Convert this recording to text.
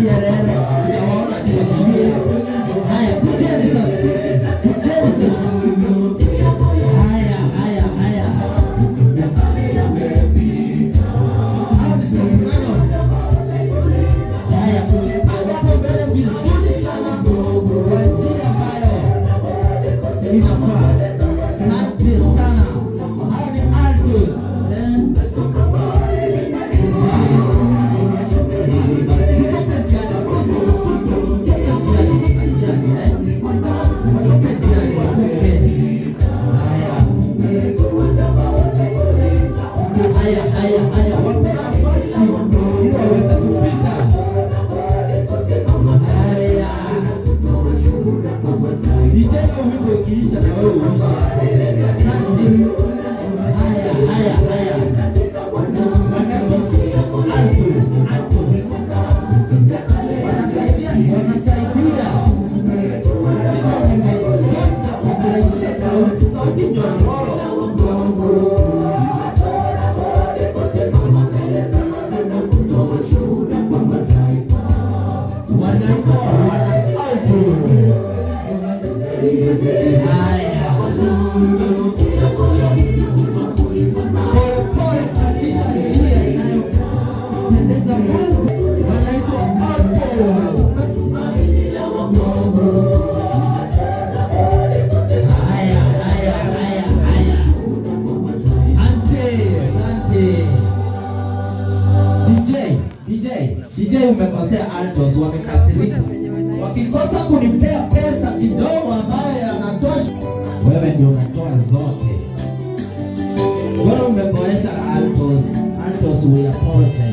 kielele. Naona kielele. Haya, kujeni sasa. Kujeni sasa. Haya. Hapo sopranos. Haya, hapo mbele vizuri sana. Kwa njia ambayo inafaa. Asante sana. Hao ni altos. Haya, wapea nafasi ili waweze kupita. Haya. Nijeko wimbo ukiisha na wewe uisha. Asante. Haya. Wakatos altos. Wanasaidia. Katika wimbo zote kuboresha sauti nyororo. Polepole katika njia inayopendeza Mungu wanaitwa alto. Haya. Asante. DJ umekosea altos, wamekasirika. Wakikosa kunipea pesa kidogo ambayo yanatosha, wewe ndio unatoa zote. Bora umeboesha altos, we apologize.